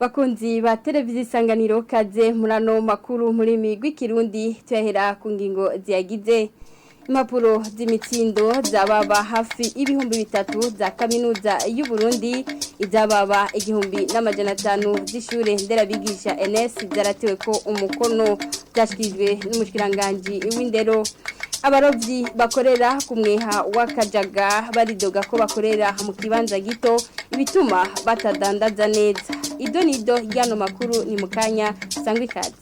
Bakunzi ba televiziyo isanganiro kaze murano makuru muri migwi kirundi tuyahera ku ngingo ziyagize impapuro z'imitsindo zababa hafi ibihumbi 3 za kaminuza y'u Burundi izababa 1500 z'ishure nderabigisha NS zaratewe ko umukono byashikijwe n'umushikiranganje w'indero abarovyi bakorera ku mweha w'akajaga baridoga ko bakorera mu kibanza gito ibituma batadandaza neza idonido ryano makuru ni mukanya sangwe ikaze.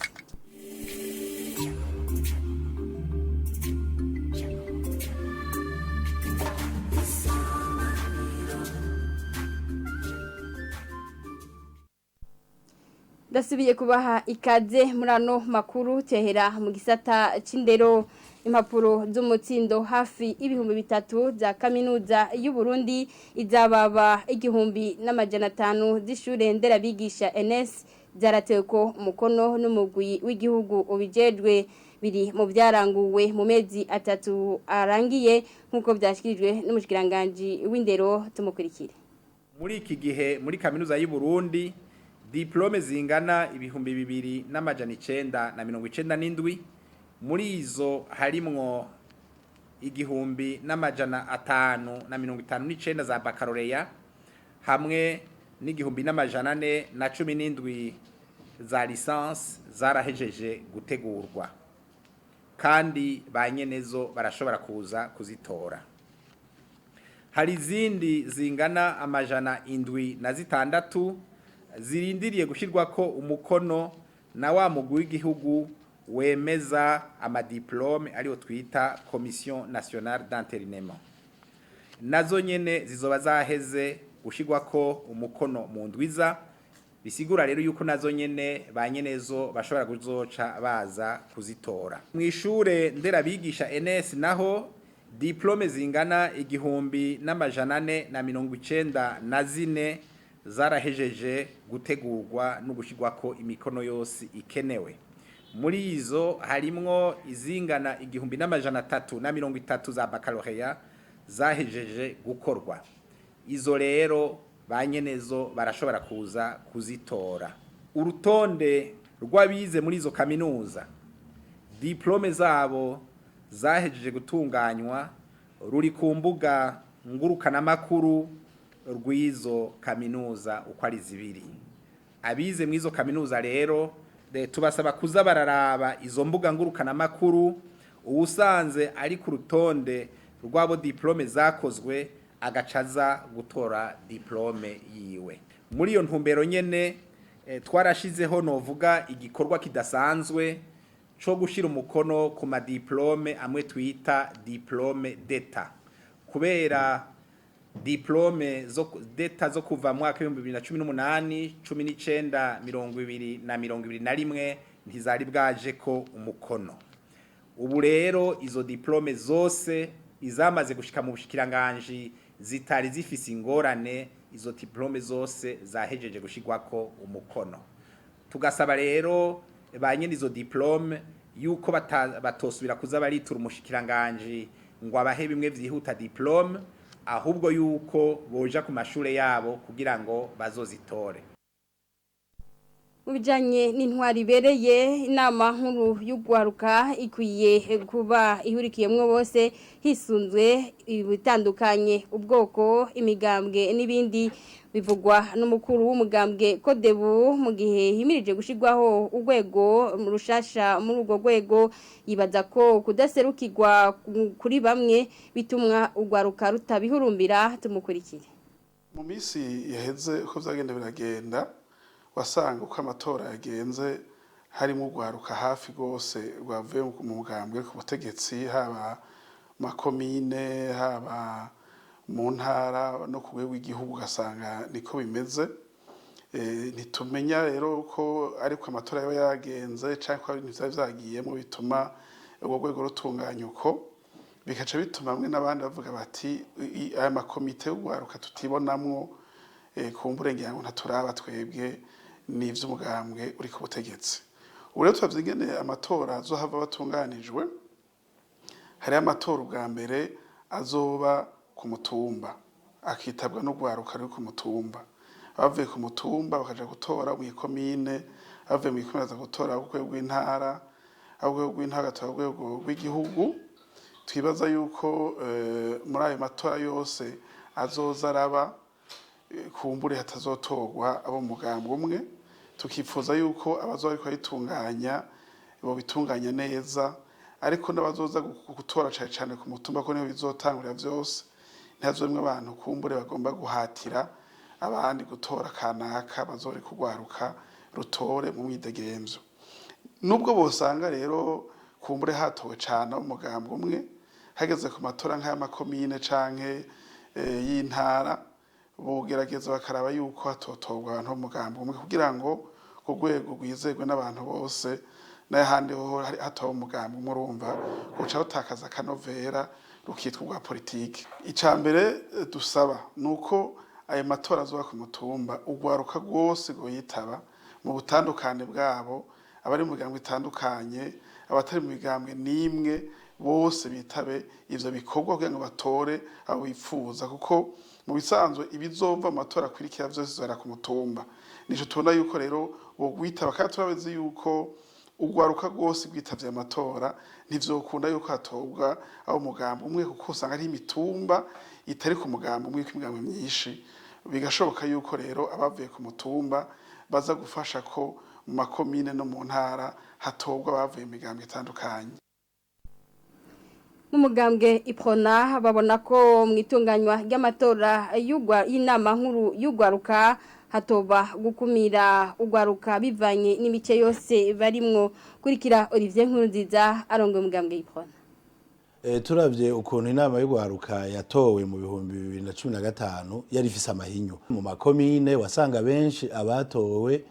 Dasubiye kubaha ikaze murano makuru tehera mu gisata c'indero impapuro z'umutsindo hafi ibihumbi 3 za kaminuza y'u Burundi izababa 1500 z'ishure nderabigisha NS zaratewe ko umukono n'umugwi w'igihugu ubijejwe biri mu byaranguwe mu mezi 3 arangiye nkuko byashikirijwe n'umushikiranganje w'indero tumukurikire. Muri iki gihe muri kaminuza y'u Burundi diplome zingana ibihumbi 2997 muri izo harimwo 1559 za baccalaureat hamwe n'1417 za licence zarahejeje gutegurwa kandi banyenezo barashobora kuza kuzitora. Hari izindi zingana 706 zirindiriye gushirwa ko umukono na wa mugwi w'igihugu wemeza amadiplome ariyo twita Commission Nationale d'Intérinement. Nazo nyene zizoba zaheze gushirwa ko umukono mu ndwiza bisigura rero yuko nazo nyene banyenezo bashobora kuzoca baza kuzitora. Mwishure nderabigisha NS naho diplome zingana 1494 zarahejeje gutegurwa no gushirwa ko imikono yose ikenewe. Muri izo harimwo izingana 1330 za baccalaureat zahejeje gukorwa. Izo rero banyenezo barashobora kuza kuzitora. Urutonde rw'abize muri izo kaminuza diplome zabo zahejeje gutunganywa ruri ku mbuga ngurukana makuru rw'izo kaminuza uko ari zibiri. Abize muri izo kaminuza rero tubasaba kuza bararaba izo mbuga ngurukana makuru ubusanze ari ku rutonde rw'abo diplome zakozwe agacaza gutora diplome yiwe. Muri iyo ntumbero nyene twarashizeho novuga igikorwa kidasanzwe cyo gushira umukono ku madiplome amwe twita diplome d'etat kubera diplome d'etat zo kuva mu mwaka 2018 19 2021 ntizari bwaje ko umukono. Ubu rero izo diplome zose izamaze gushika mu bushikiranganje zitari zifise ingorane izo diplome zose zahejeje gushigwa ko umukono. Tugasaba rero banye izo diplome yuko batosubira kuza baritura umushikiranganje ngo abahe bimwe vyihuta diplome ahubwo yuko boja ku mashure yabo kugira ngo bazozitore. Ubijanye n'intwari bereye inama nkuru y'ugwaruka ikwiye kuba ihurikiyemwe bose hisunzwe ibitandukanye ubwoko imigambwe n'ibindi bivugwa n'umukuru w'umugambwe Kodebu mu gihe himirije gushirwaho urwego rushasha muri urwo rwego yibaza ko kudaserukirwa kuri bamwe bitumwa ugwaruka rutabihurumbira tumukurikire. Mu misi yaheze uko byagenda biragenda wasanga uko amatora yagenze harimo ugwaruka hafi gose rwavuye mu mugambwe ku butegetsi haba makomine haba mu ntara no ku rwego rw'igihugu gasanga niko bimeze. Nitumenya rero ko ariko amatora yaba yagenze cyangwa ibintu byagiyemo bituma ubwo rwego rutunganya uko bikaca bituma bamwe n'abandi bavuga bati aya makomite y'ugwaruka tutibonamwo kumburengera ngo ntaturaba twebwe n'ivy'umugambwe uri ku butegetsi. Ubu rero twavyigene amatora azohava batunganijwe hari amatora ubwa mbere azoba ku mutumba akitabwa no gwaruka ruri ku mutumba bavuye ku mutumba bakaja gutora mu ikomine, bavuye mu ikomine baza gutora ku rwego rw'intara, urwego rw'intara gatora urwego rw'igihugu. Twibaza yuko muri ayo matora yose azoza araba kumbure hatazotorwa abo mugambo umwe, tukifuza yuko abazoba ariko bayitunganya bo bitunganya neza, ariko n'abazoza gutora cyane ku mutumba ko niho bizotangurira byose, ntihazomwe abantu kumbure bagomba guhatira abandi gutora kanaka bazore kugwaruka rutore mu mwidegemvyo. Nubwo bosanga rero kumbure hatowe cyane umugambo umwe, hageze ku matora nk'amakomine canke y'intara, bogerageza bakaraba yuko hatotorwa abantu b'umugambo umwe kugira ngo ku rwego rwizerwe n'abantu bose, n'ahandi ho hatowe umugambo umwe urumva guca utakaza akanovera rukitwa rwa politike. Icambere dusaba nuko ayo matora azoba ku mutumba ugwaruka rwose go yitaba mu butandukane bwabo, abari mu migambwe itandukanye, abatari mu migambwe nimwe, bose bitabe ivyo bikorwa kugira ngo batore abo bifuza, kuko mu bisanzwe ibizova amatora kwirikira vyose zara ku mutumba. Nico tubona yuko rero bogwitaba, kandi turabizi yuko ugwaruka rwose gwitavye amatora ntivyokunda yuko hatobwa abo mugambo umwe, kuko usanga ari imitumba itari ku mugambo umwe, kw'imigambo myinshi. Bigashoboka yuko rero abavuye ku mutumba baza gufasha ko mu makomine no mu ntara hatobwa abavuye mu migambo itandukanye. Umugambwe Iprona babona ko mwitunganywa ry'amatora y'inama nkuru y'ugwaruka hatoba gukumira ugwaruka bivanye n'imice yose barimwo. Kurikira Olivier Nkurunziza arongoye umugambwe Iprona. Turavye ukuntu inama y'ugwaruka yatowe mu 2015 yari ifise amahinyu mu makomine, wasanga benshi abatowe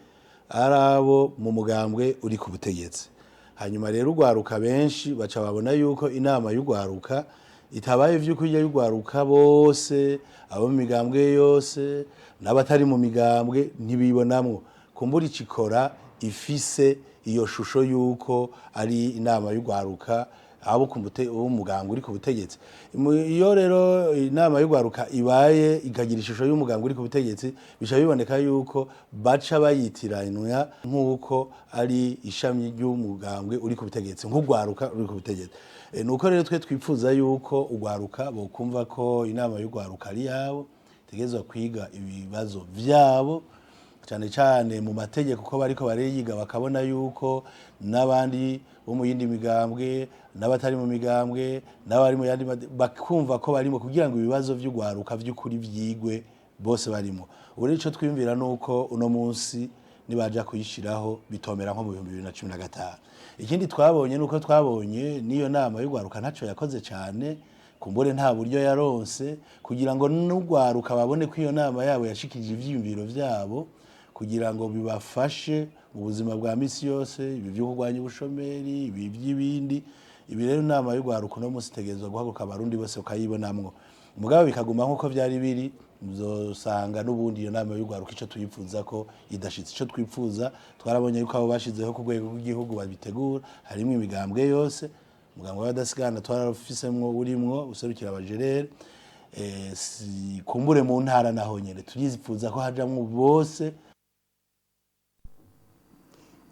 arabo mu mugambwe uri ku butegetsi. Hanyuma rero ugwaruka benshi baca babona yuko inama y'ugwaruka itabaye vy'ukurya y'ugwaruka bose, abo mu migambwe yose n'abatari mu migambwe ntibibonamwo. Kumbura ikikora ifise iyo shusho yuko ari inama y'ugwaruka abo umugambwe uri ku butegetsi. Iyo rero inama y'ugwaruka ibaye ikagira ishusho y'umugambwe uri ku butegetsi, bisha biboneka yuko baca bayitiranywa nk'uko ari ishami ry'umugambwe uri ku butegetsi, nk'ugwaruka uri ku butegetsi. Nuko rero twe twipfuza yuko ugwaruka bokumva ko inama y'ugwaruka ari yabo, tegezwa kwiga ibibazo vyabo cyane cyane mu mategeko ko bariko bariyiga, bakabona yuko n'abandi bo mu yindi migambwe n'abatari mu migambwe n'abari mu yandi bakumva ko barimo, kugira ngo ibibazo vy'ugwaruka vy'ukuri vyigwe bose barimo. Ubu nico twiyumvira nuko uno munsi nibaja kuyishiraho bitomera nko mu 2015. Ikindi twabonye nuko twabonye niyo nama y'ugwaruka ntaco yakoze cyane, kumbure nta buryo yaronse kugira ngo n'ugwaruka babone ko iyo nama yabo yashikije ivyiyumviro vyabo, kugira ngo bibafashe mu buzima bwa misi yose, ibi byo kurwanya ubushomeri, ibi by'ibindi. Ibi rero inama y'ugwaruka no musitegezwa guhaguruka abarundi bose ukayibonamwo. Mugabo bikaguma nkuko byari biri, muzosanga n'ubundi iyo nama y'ugwaruka ico tuyipfuza ko idashitse. Ico twipfuza twarabonye yuko abo bashizeho ku rwego rw'igihugu babitegura, harimo imigambwe yose, umugambwe w'abadasigana twarafisemwo urimwo userukira abajerere, kumbure mu ntara naho nyene turizipfuza ko hajamwo bose.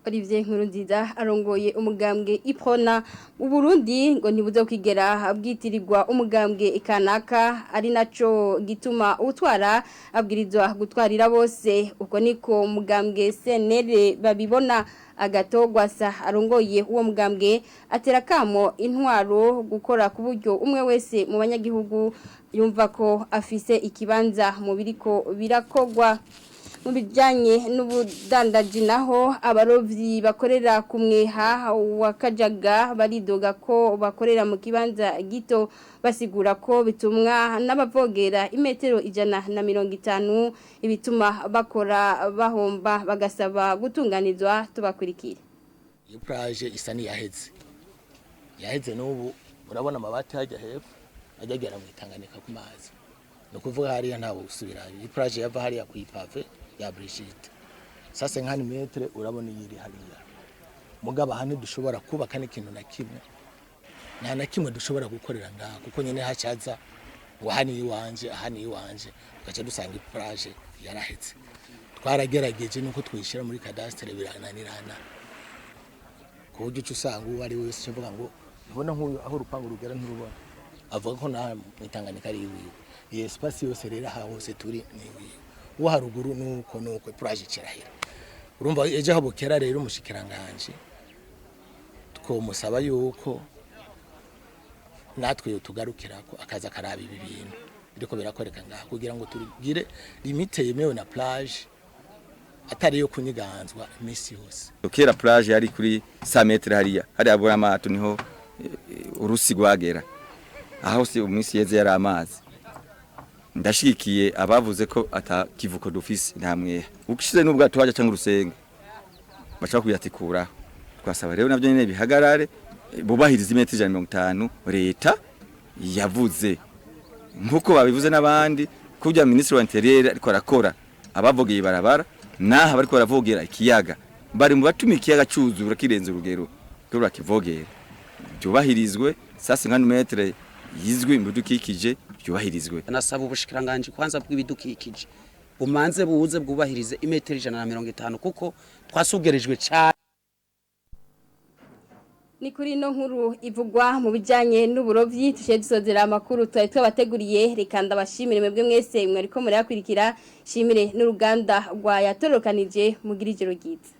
Olivier Nkurunziza arongoye umugambwe Iprona mu Burundi ngo ntibuze kwigera abwitirirwa umugambwe ikanaka, ari naco gituma utwara abwirizwa gutwarira bose. Uko niko umugambwe CNL babibona. Agatogwasa arongoye uwo mugambwe atera kamo intwaro gukora ku buryo umwe wese mu banyagihugu yumva ko afise ikibanza mu biriko birakogwa. Mu bijanye n'ubudandaji naho abarovyi bakorera ku mweha wa Kajaga baridoga ko bakorera mu kibanza gito, basigura ko bitumwa n'abavogera imetero 150 ibituma bakora bahomba, bagasaba gutunganizwa. Tubakurikire. Iyo plage isa ni yaheze n'ubu urabona amabati hajya hepfo ajya mu Tanganyika ku mazi, no kuvuga hariya ntawo usubira. Iyi plage yava hariya ku ipave ya Brigitte sasa nkani metre urabona yiri hariya. Mugaba hane dushobora kubaka n'ikintu na kimwe, nta na kimwe dushobora gukorera ngaha kuko nyene hacaza wahani iwanje ahani iwanje, gace dusanga plage yarahetse twaragerageje nuko twishira muri cadastre birananirana ko uje usanga uwo ari wese avuga ngo ubona nk'uyu aho urupangu rugera nturubona avuga ko nta Tanganyika ari iwiwe iyi espace yose rero hose turi ni iwiwe uwo haruguru nuko plage kirahera urumva ejo habukera rero umushikiranganje twomusaba yuko natwe tugarukirako akaza karaba ibi bintu biriko birakoreka ngaho kugira ngo turugire limite yemewe na plage atari yo kunyiganzwa imisi yose. Kera plage yari kuri 100 metre hariya abura amato niho urusi rwagera aho si umisi yeze yari amazi ndashikiye abavuze ko atakivuko dufise namwe ukishize n'ubwato waje cyangwa urusenge bashaka kuyatikura twasaba rero navyo nyene bihagarare bubahiriza imetero 150 leta yavuze nkuko babivuze n'abandi kujya ministre wa interieur ariko arakora abavogeye barabara naha bariko baravogera ikiyaga bari mu batuma ikiyaga cyuzura kirenze urugero kuri akivogera byubahirizwe sasa 50 metre yizwe mbudukikije byubahirizwe nasaba ubushikiranganje kwanza bw'ibidukikije bumanze buze bwubahirize imetero 150 kuko twasugerejwe cyane. Ni kuri no nkuru ivugwa mu bijanye n'uburovyi tushe dusozera amakuru twari twabateguriye rekanda bashimire mwebwe mwese mwariko muri yakwirikira shimire n'uruganda rwa yatorokanije mugira ijoro ryiza.